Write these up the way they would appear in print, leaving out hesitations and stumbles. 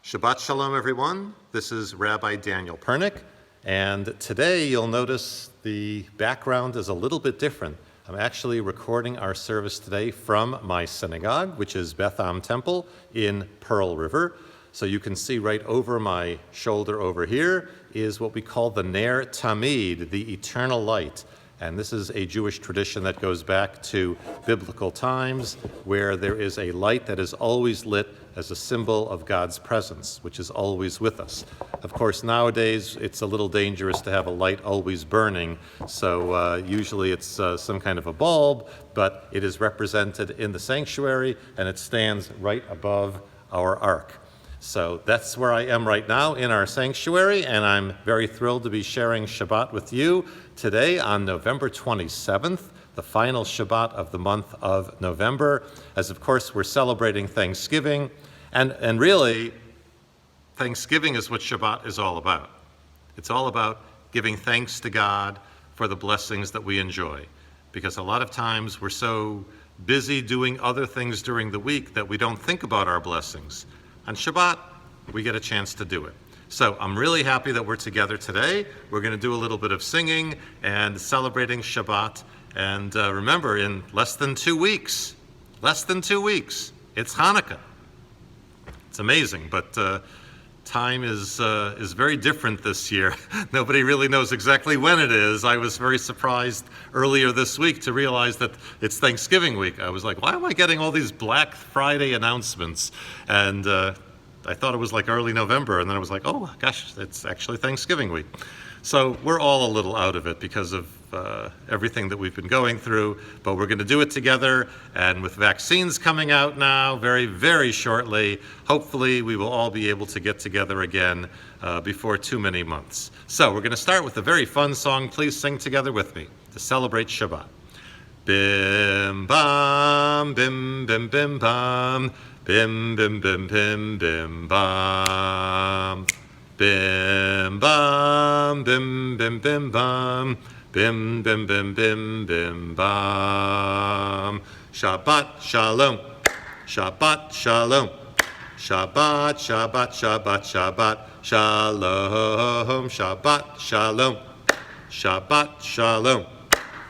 Shabbat Shalom, everyone. This is Rabbi Daniel Pernick, and today you'll notice the background is a little bit different. I'm actually recording our service today from my synagogue, which is Beth Am Temple in Pearl River. So you can see right over my shoulder over here is what we call the Ner Tamid, the eternal light. And this is a Jewish tradition that goes back to biblical times, where there is a light that is always lit as a symbol of God's presence, which is always with us. Of course, nowadays it's a little dangerous to have a light always burning, so usually it's some kind of a bulb, but it is represented in the sanctuary and it stands right above our ark. So that's where I am right now in our sanctuary, and I'm very thrilled to be sharing Shabbat with you today on November 27th, the final Shabbat of the month of November, as of course we're celebrating Thanksgiving, and really, Thanksgiving is what Shabbat is all about. It's all about giving thanks to God for the blessings that we enjoy, because a lot of times we're so busy doing other things during the week that we don't think about our blessings. On Shabbat, we get a chance to do it. So I'm really happy that we're together today. We're going to do a little bit of singing and celebrating Shabbat. And remember, in less than 2 weeks, it's Hanukkah. It's amazing, but time is very different this year. Nobody really knows exactly when it is. I was very surprised earlier this week to realize that it's Thanksgiving week. I was like, why am I getting all these Black Friday announcements? And I thought it was like early November, and then I was like, oh gosh, it's actually Thanksgiving week. So we're all a little out of it because of everything that we've been going through, but we're going to do it together, and with vaccines coming out now very, very shortly, hopefully we will all be able to get together again before too many months. So we're going to start with a very fun song. Please sing together with me to celebrate Shabbat. Bim bam, bim bim bim bam, bim bim bim bim bim bam. Bim bam, bim bim bim bam, bim bim bim bim bim bam. Shabbat shalom, Shabbat shalom, Shabbat Shabbat Shabbat Shabbat shalom, Shabbat shalom, Shabbat shalom,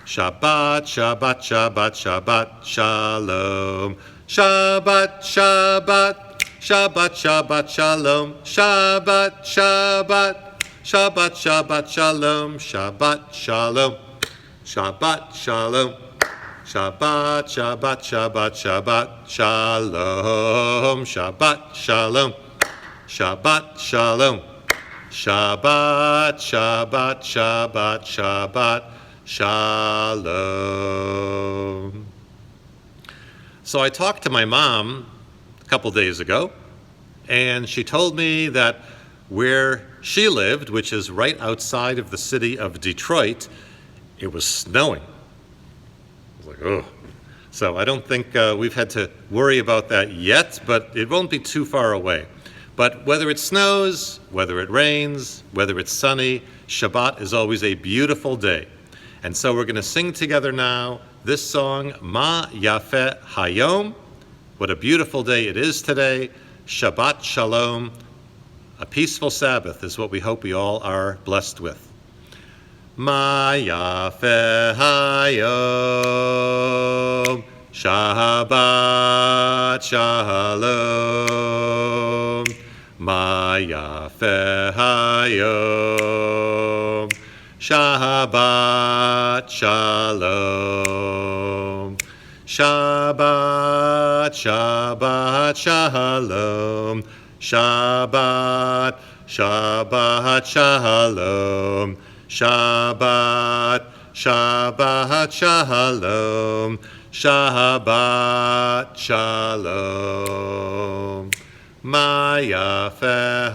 Shabbat Shabbat Shabbat Shabbat shalom, Shabbat Shabbat. Shabbat, Shabbat, Shalom, Shabbat, Shabbat, Shabbat, Shabbat, Shalom, Shabbat, Shalom, Shabbat, Shalom, Shabbat, Shabbat, Shabbat, Shabbat, Shalom, Shabbat, Shalom, Shabbat, Shalom, Shabbat, Shabbat, Shabbat, Shabbat, Shalom. So I talked to my mom a couple days ago, and she told me that where she lived, which is right outside of the city of Detroit, it was snowing. I was like, oh. So I don't think we've had to worry about that yet, but it won't be too far away. But whether it snows, whether it rains, whether it's sunny, Shabbat is always a beautiful day. And so we're going to sing together now this song, Ma Yafeh Hayom. What a beautiful day it is today. Shabbat Shalom. A peaceful Sabbath is what we hope we all are blessed with. Ma Yafeh Hayom. Shabbat Shalom. Ma Yafeh Hayom. Shabbat Shalom. Shabbat, Shabbat, Shalom. Shabbat, Shabbat, Shalom. Shabbat, Shabbat, Shalom. Shabbat, Shalom. Ma Yafeh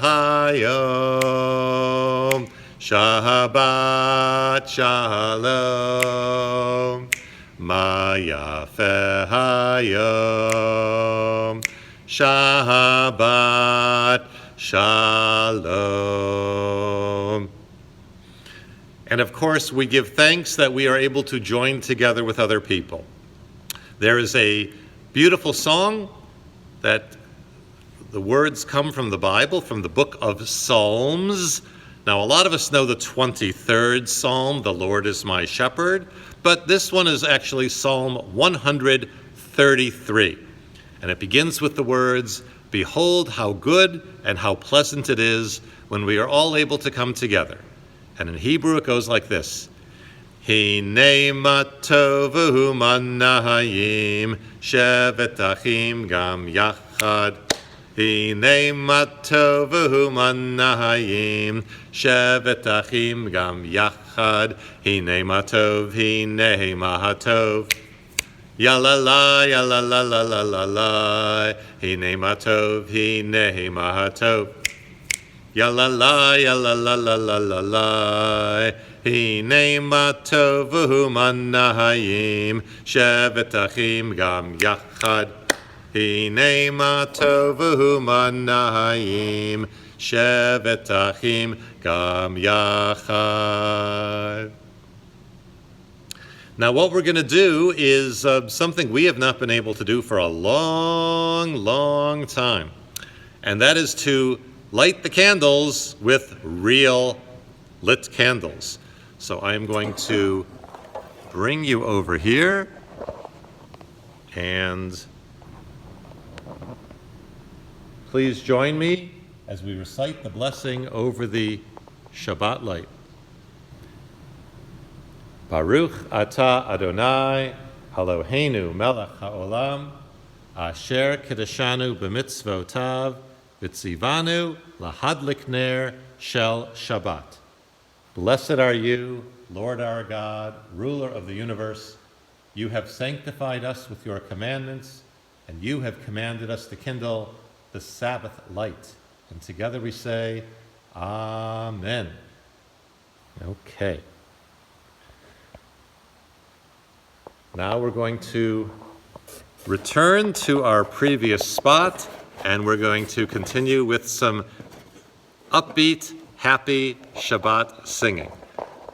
Hayom. Shabbat, Shalom. Ma Yafeh Hayom. Shabbat Shalom. And of course, we give thanks that we are able to join together with other people. There is a beautiful song that The words come from the Bible, from the book of Psalms. Now, a lot of us know the 23rd Psalm, the Lord is my shepherd, but this one is actually Psalm 133. And it begins with the words, "Behold how good and how pleasant it is when we are all able to come together." And in Hebrew it goes like this: Hinei ma tovu manahayim shevet achim gam yachad. Hinei ma tovu manahayim shevet achim gam yachad. Hinei ma tov, hinei ma hatov. Ya la la, ya la la la la la la. Hinei ma tov, hinei ma hatov. Ya la la, ya la la la la la la. Hinei ma tovu manahayim shevet achim gam yachad. Hinei ma tovu manahayim shevet achim gam yachad. Now what we're going to do is something we have not been able to do for a long, long time. And that is to light the candles with real lit candles. So I'm going to bring you over here and please join me as we recite the blessing over the Shabbat light. Baruch atah Adonai Eloheinu melech haolam asher kedeshanu b'mitzvotav v'tzivanu lahadlik ner shel Shabbat. Blessed are you, Lord our God, ruler of the universe. You have sanctified us with your commandments, and you have commanded us to kindle the Sabbath light. And together we say, Amen. Okay. Now we're going to return to our previous spot, and we're going to continue with some upbeat, happy Shabbat singing.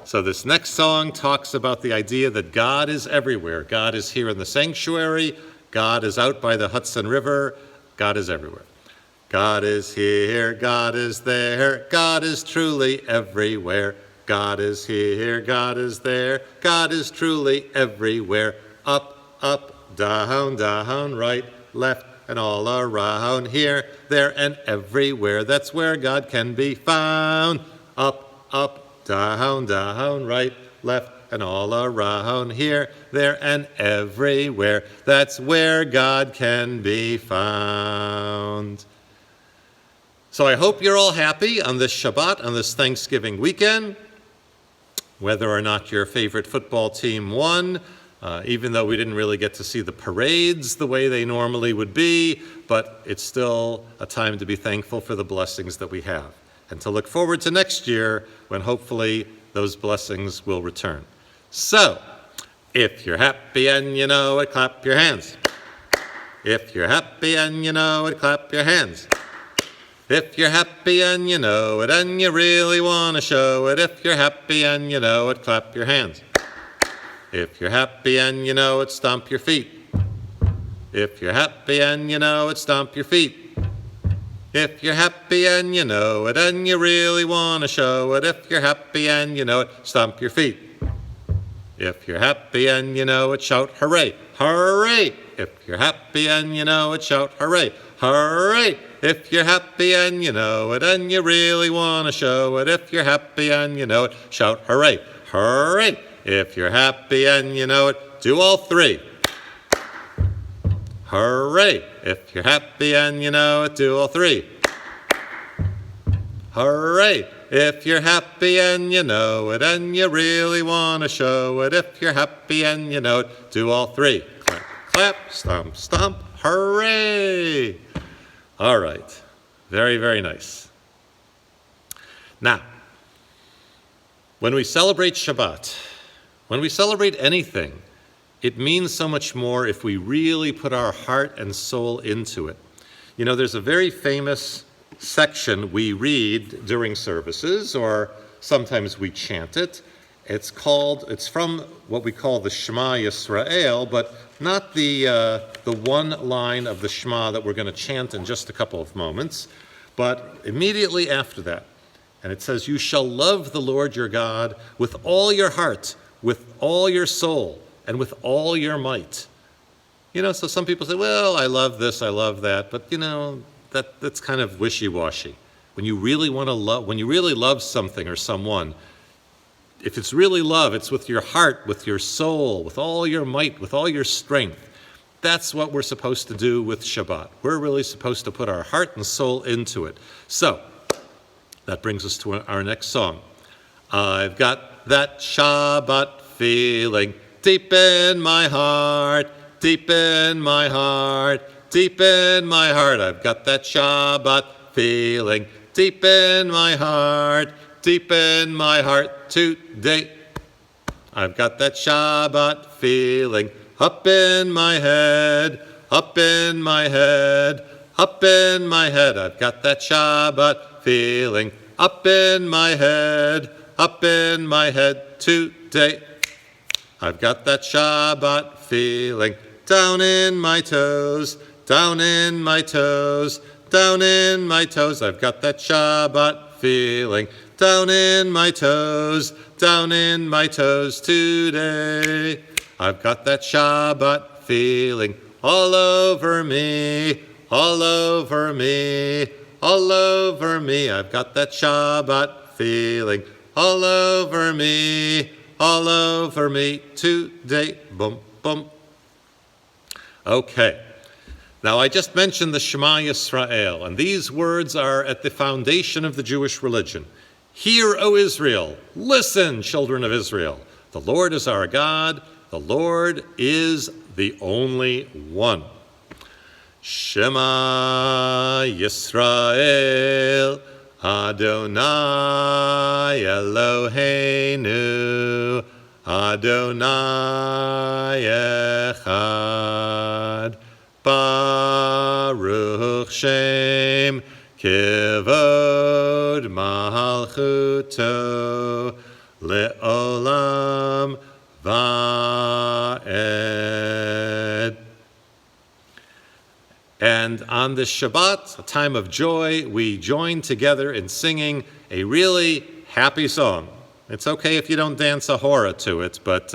So this next song talks about the idea that God is everywhere. God is here in the sanctuary. God is out by the Hudson River. God is everywhere. God is here. God is there. God is truly everywhere. God is here, God is there, God is truly everywhere. Up, up, down, down, right, left, and all around, here, there, and everywhere. That's where God can be found. Up, up, down, down, right, left, and all around, here, there, and everywhere. That's where God can be found. So I hope you're all happy on this Shabbat, on this Thanksgiving weekend. Whether or not your favorite football team won, even though we didn't really get to see the parades the way they normally would be, but it's still a time to be thankful for the blessings that we have, and to look forward to next year when hopefully those blessings will return. So, if you're happy and you know it, clap your hands. If you're happy and you know it, clap your hands. If you're happy and you know it, and you really want to show it, if you're happy and you know it, clap your hands. If you're happy and you know it, stomp your feet. If you're happy and you know it, stomp your feet. If you're happy and you know it, and you really want to show it, if you're happy and you know it, stomp your feet. If you're happy and you know it, shout hooray, hooray. If you're happy and you know it, shout hooray, hooray. If you're happy and you know it, and you really want to show it, if you're happy and you know it, shout hooray, hooray. If you're happy and you know it, do all three. Hooray. If you're happy and you know it, do all three. Hooray. If you're happy and you know it, and you really want to show it, if you're happy and you know it, do all three. Clap, clap, stomp, stomp, hooray. All right. Very, very nice. Now, when we celebrate Shabbat, when we celebrate anything, it means so much more if we really put our heart and soul into it. You know, there's a very famous section we read during services, or sometimes we chant it, It's from what we call the Shema Yisrael, but not the one line of the Shema that we're going to chant in just a couple of moments, but immediately after that. And it says, "You shall love the Lord your God with all your heart, with all your soul, and with all your might." So some people say, well, I love this, I love that, but that's kind of wishy-washy. When you really love something or someone, if it's really love, it's with your heart, with your soul, with all your might, with all your strength. That's what we're supposed to do with Shabbat. We're really supposed to put our heart and soul into it. So, that brings us to our next song. I've got that Shabbat feeling deep in my heart, deep in my heart, deep in my heart. I've got that Shabbat feeling deep in my heart, deep in my heart today. I've got that Shabbat feeling up in my head, up in my head, up in my head. I've got that Shabbat feeling up in my head today. I've got that Shabbat feeling down in my toes, down in my toes, down in my toes. I've got that Shabbat feeling down in my toes today. I've got that Shabbat feeling all over me, all over me, all over me. I've got that Shabbat feeling all over me today. Boom, boom. Okay. Now, I just mentioned the Shema Yisrael, and these words are at the foundation of the Jewish religion. Hear, O Israel, listen, children of Israel. The Lord is our God, the Lord is the only one. Shema Yisrael, Adonai Eloheinu, Adonai Echad. Baruch Shem Kivod Malchuto Le'olam Va'ed. And on this Shabbat, a time of joy, we join together in singing a really happy song. It's okay if you don't dance a hora to it, but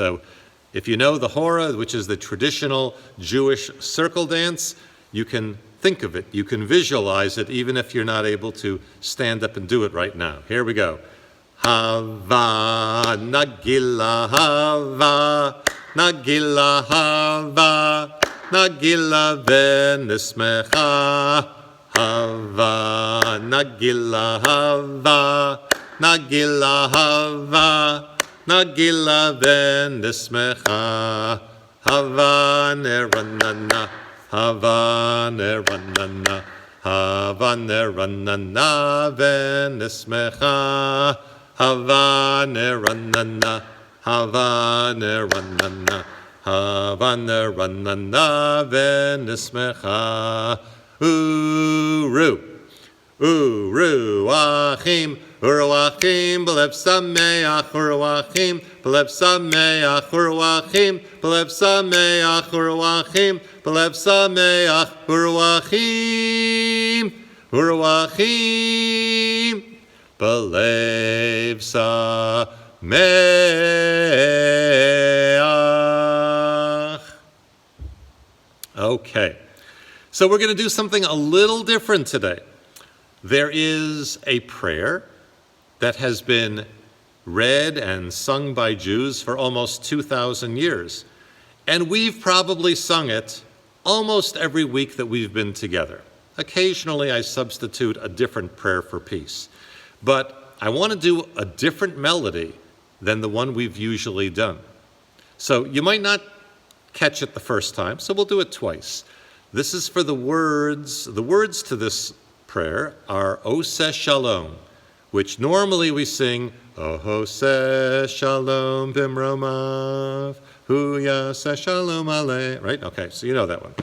if you know the hora, which is the traditional Jewish circle dance, you can think of it, you can visualize it, even if you're not able to stand up and do it right now. Here we go. Hava, Nagila, Hava, Nagila, Hava, Nagila v'nismecha. Hava, Nagila, Hava, Nagila, Hava, Nagila v'nismecha. Hava neranana, Hava neranana, Hava neranana v'nismecha. Hava neranana, Hava neranana, Hava neranana v'nismecha. Uru, Uru achim, Uru achim, b'lev sameach, Uru achim, b'lev sameach, Uru achim, b'lev sameach, Uru achim, b'lev sameach, Uru achim, Uru achim, b'lev sameach. Okay. So we're going to do something a little different today. There is a prayer that has been read and sung by Jews for almost 2,000 years. And we've probably sung it almost every week that we've been together. Occasionally I substitute a different prayer for peace. But I want to do a different melody than the one we've usually done. So you might not catch it the first time, so we'll do it twice. This is for the words. The words to this prayer are Oseh Shalom, which normally we sing, Oseh Shalom Bimromav, Hu Yaseh Shalom Aleh, right? Okay, so you know that one.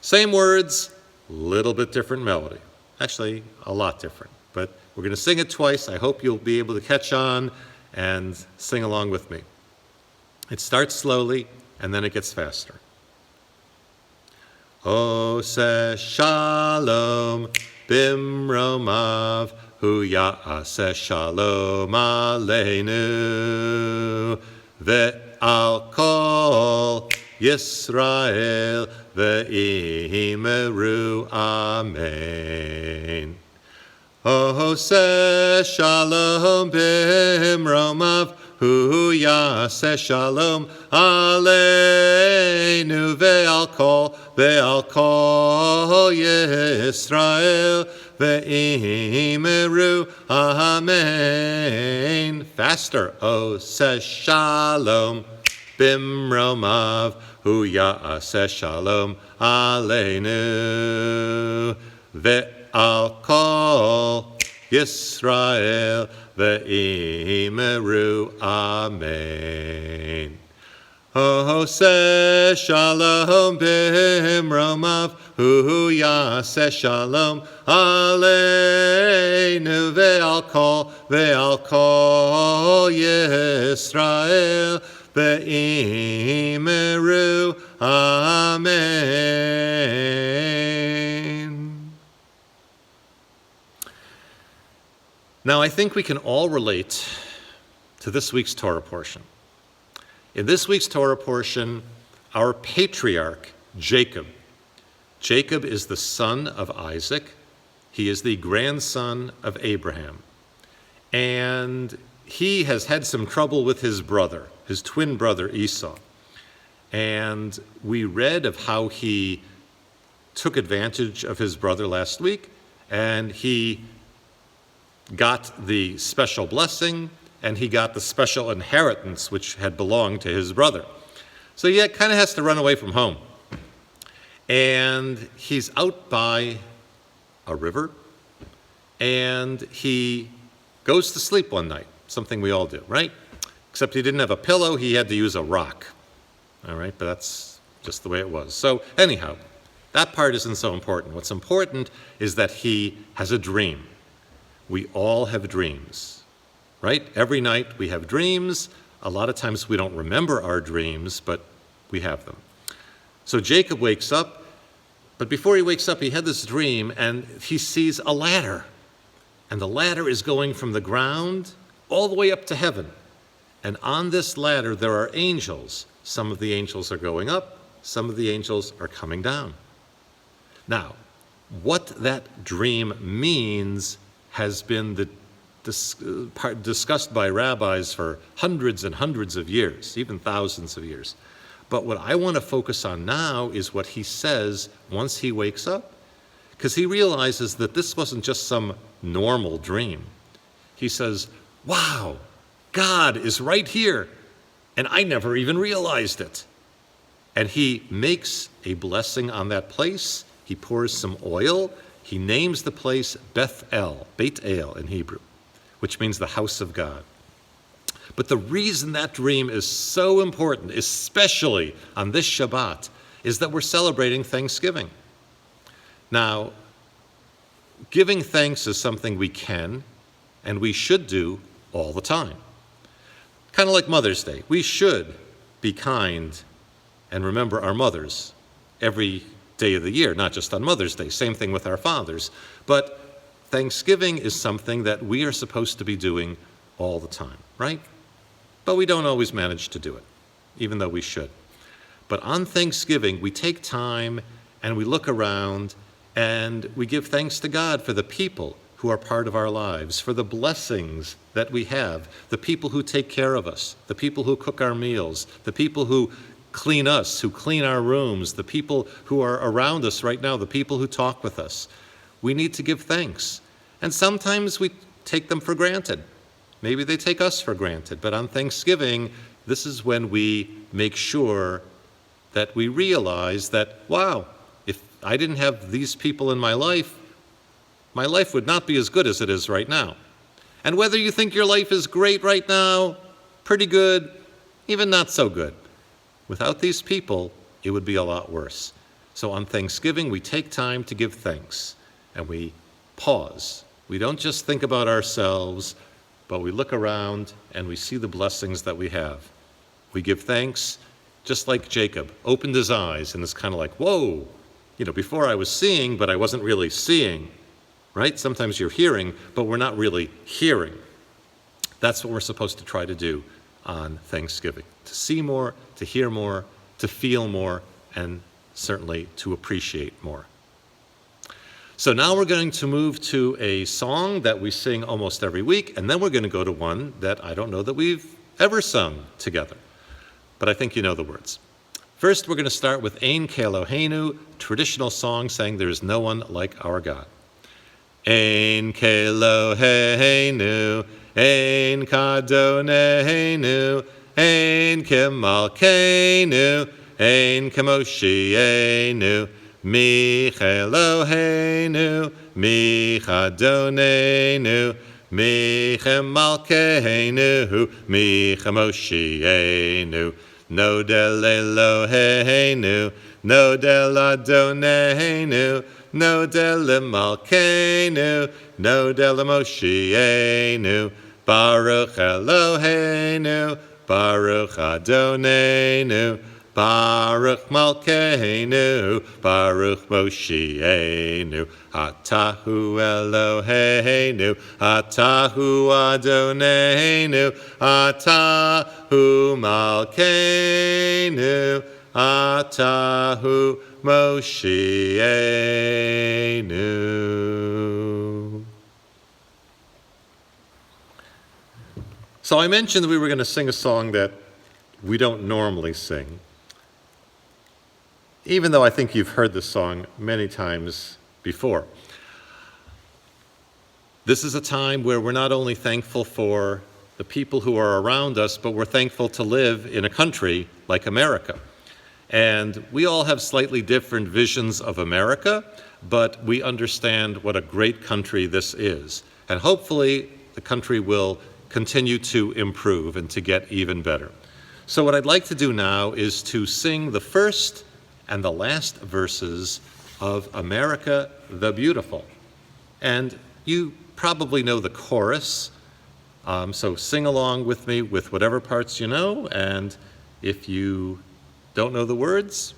Same words, little bit different melody. Actually, a lot different, but we're going to sing it twice. I hope you'll be able to catch on and sing along with me. It starts slowly, and then it gets faster. Oseh shalom bimromav hu ya'aseh shalom aleinu ve'al kol Yisrael ve'imeru amen. Oseh shalom bimromav hu ya'aseh shalom aleinu ve'al kol Yisrael ve'imeru amen. Faster. Oseh shalom bimromav hu ya'aseh shalom aleinu ve'al kol Yisrael ve'imeru amen. Oseh shalom bimromav hu ya'aseh shalom aleinu ve'al kol Yisrael ve'imeru amen. Now, I think we can all relate to this week's Torah portion. In this week's Torah portion, our patriarch, Jacob is the son of Isaac. He is the grandson of Abraham. And he has had some trouble with his brother, his twin brother Esau. And we read of how he took advantage of his brother last week, and he got the special blessing, and he got the special inheritance which had belonged to his brother. So he kind of has to run away from home. And he's out by a river, and he goes to sleep one night, something we all do, right? Except he didn't have a pillow, he had to use a rock. All right, but that's just the way it was. So anyhow, that part isn't so important. What's important is that he has a dream. We all have dreams. Right? Every night we have dreams. A lot of times we don't remember our dreams, but we have them. So Jacob wakes up, but before he wakes up, he had this dream, and he sees a ladder. And the ladder is going from the ground all the way up to heaven. And on this ladder, there are angels. Some of the angels are going up, some of the angels are coming down. Now, what that dream means has been discussed by rabbis for hundreds and hundreds of years, even thousands of years. But what I want to focus on now is what he says once he wakes up, because he realizes that this wasn't just some normal dream. He says, wow, God is right here, and I never even realized it. And he makes a blessing on that place. He pours some oil. He names the place Beth-El, Beit-El in Hebrew, which means the house of God. But the reason that dream is so important, especially on this Shabbat, is that we're celebrating Thanksgiving. Now, giving thanks is something we can and we should do all the time. Kind of like Mother's Day. We should be kind and remember our mothers every day of the year, not just on Mother's Day. Same thing with our fathers. But Thanksgiving is something that we are supposed to be doing all the time, right? But we don't always manage to do it, even though we should. But on Thanksgiving, we take time and we look around and we give thanks to God for the people who are part of our lives, for the blessings that we have, the people who take care of us, the people who cook our meals, the people who clean us, who clean our rooms, the people who are around us right now, the people who talk with us. We need to give thanks. And sometimes we take them for granted. Maybe they take us for granted. But on Thanksgiving, this is when we make sure that we realize that, wow, if I didn't have these people in my life would not be as good as it is right now. And whether you think your life is great right now, pretty good, even not so good, without these people, it would be a lot worse. So on Thanksgiving, we take time to give thanks, and we pause. We don't just think about ourselves, but we look around and we see the blessings that we have. We give thanks, just like Jacob opened his eyes and it's kind of like, whoa, before I was seeing, but I wasn't really seeing, right? Sometimes you're hearing, but we're not really hearing. That's what we're supposed to try to do on Thanksgiving, to see more, to hear more, to feel more, and certainly to appreciate more. So now we're going to move to a song that we sing almost every week, and then we're going to go to one that I don't know that we've ever sung together, but I think you know the words. First, we're going to start with Ein Keloheinu, traditional song saying there is no one like our God. Ein Keloheinu, Ein Kadoneinu, Ein Kemalkeinu, Ein Kemoshienu, Mi Eloheinu, Mi Chadonenu, Mi Chemalkeinu, Mi Chemoshienu, Nodel Eloheinu, Nodel Adonenu, Nodel Malkeinu, Nodel Moshienu, Baruch Eloheinu, Baruch Adonenu, Baruch Malkeinu, Baruch Moshienu, Atahu Eloheinu, Atahu Adonenu, Atahu Malkeinu, Atahu Moshienu. So I mentioned that we were going to sing a song that we don't normally sing, even though I think you've heard this song many times before. This is a time where we're not only thankful for the people who are around us, but we're thankful to live in a country like America. And we all have slightly different visions of America, but we understand what a great country this is. And hopefully the country will continue to improve and to get even better. So what I'd like to do now is to sing the first and the last verses of America the Beautiful. And you probably know the chorus, so sing along with me with whatever parts you know, and if you don't know the words,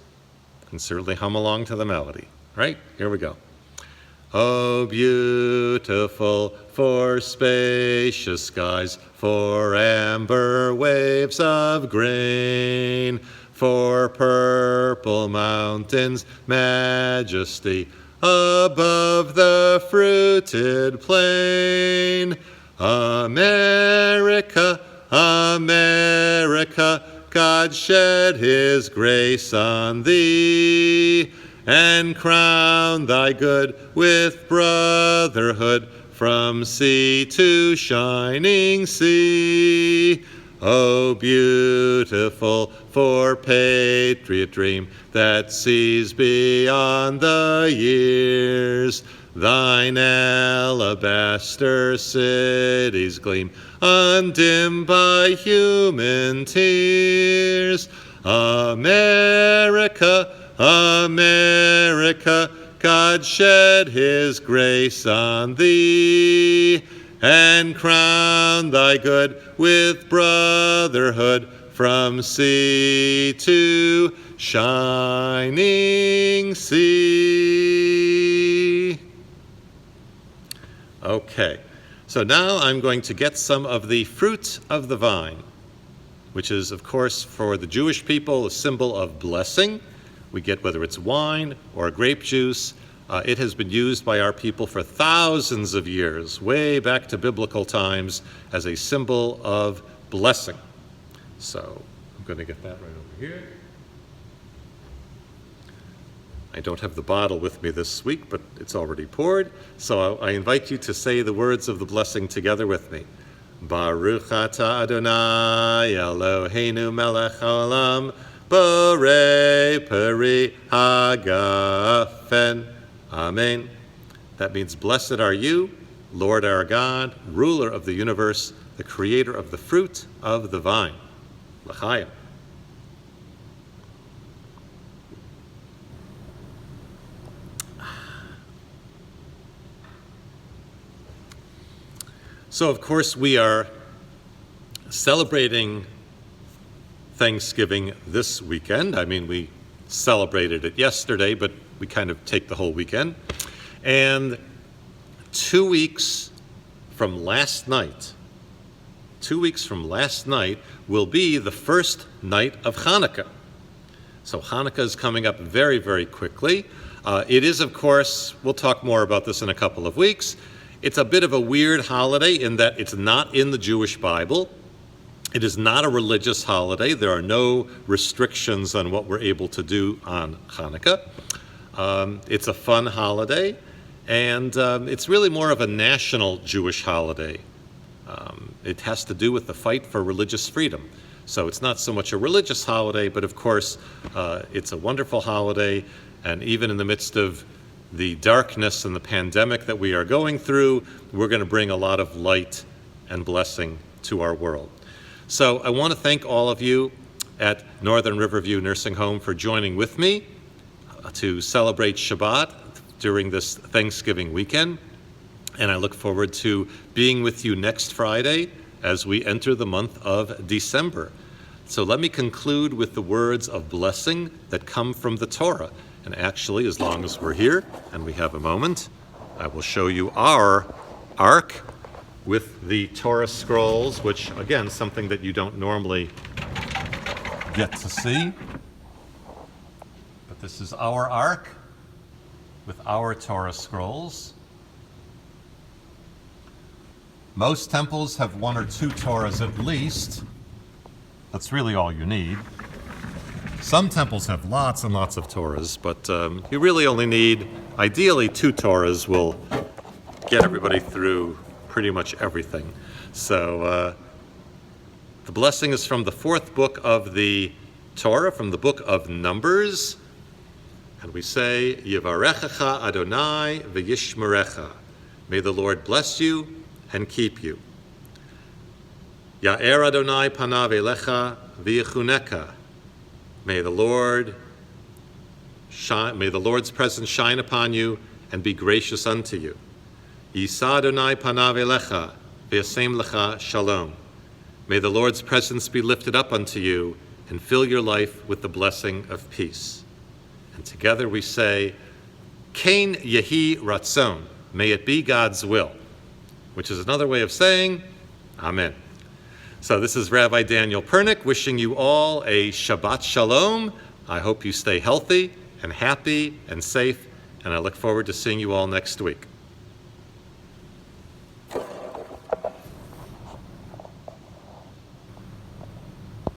you can certainly hum along to the melody. Right? Here we go. Oh, beautiful for spacious skies, for amber waves of grain, for purple mountains' majesty above the fruited plain. America, America, God shed his grace on thee, and crown thy good with brotherhood from sea to shining sea. Oh, beautiful for patriot dream that sees beyond the years, thine alabaster cities gleam, undimmed by human tears. America, America, God shed his grace on thee, and crown thy good with brotherhood from sea to shining sea. Okay, so now I'm going to get some of the fruit of the vine, which is, of course, for the Jewish people, a symbol of blessing. We get whether it's wine or grape juice. It has been used by our people for thousands of years, way back to biblical times, as a symbol of blessing. So I'm going to get that right over here. I don't have the bottle with me this week, but it's already poured. So I invite you to say the words of the blessing together with me. Baruch atah Adonai Eloheinu melech haolam, borei peri hagafen. Amen. That means, blessed are you, Lord our God, ruler of the universe, the creator of the fruit of the vine. L'chaim. So, of course, we are celebrating Thanksgiving this weekend. I mean, we celebrated it yesterday, but we kind of take the whole weekend. And 2 weeks from last night, will be the first night of Hanukkah. So Hanukkah is coming up very, very quickly. It is, of course, we'll talk more about this in a couple of weeks. It's a bit of a weird holiday in that it's not in the Jewish Bible. It is not a religious holiday. There are no restrictions on what we're able to do on Hanukkah. It's a fun holiday, and it's really more of a national Jewish holiday. It has to do with the fight for religious freedom. So it's not so much a religious holiday, but of course, it's a wonderful holiday, and even in the midst of the darkness and the pandemic that we are going through, we're going to bring a lot of light and blessing to our world. So I want to thank all of you at Northern Riverview Nursing Home for joining with me to celebrate Shabbat during this Thanksgiving weekend. And I look forward to being with you next Friday as we enter the month of December. So let me conclude with the words of blessing that come from the Torah. And actually, as long as we're here and we have a moment, I will show you our ark with the Torah scrolls, which, again, something that you don't normally get to see. But this is our ark with our Torah scrolls. Most temples have 1 or 2 Torahs at least. That's really all you need. Some temples have lots and lots of Torahs, but you really only need, ideally, 2 Torahs will get everybody through pretty much everything. So the blessing is from the 4th book of the Torah, from the book of Numbers. And we say, Yivarechecha Adonai v'yishmerecha. May the Lord bless you and keep you. Ya'er Adonai panav elecha v'yichuneka. May the Lord's presence shine upon you and be gracious unto you. Yisa Adonai panav elecha v'yasem lecha shalom. May the Lord's presence be lifted up unto you and fill your life with the blessing of peace. And together we say, Kain Yehi Ratzon. May it be God's will, which is another way of saying, Amen. So this is Rabbi Daniel Pernick wishing you all a Shabbat Shalom. I hope you stay healthy and happy and safe, and I look forward to seeing you all next week.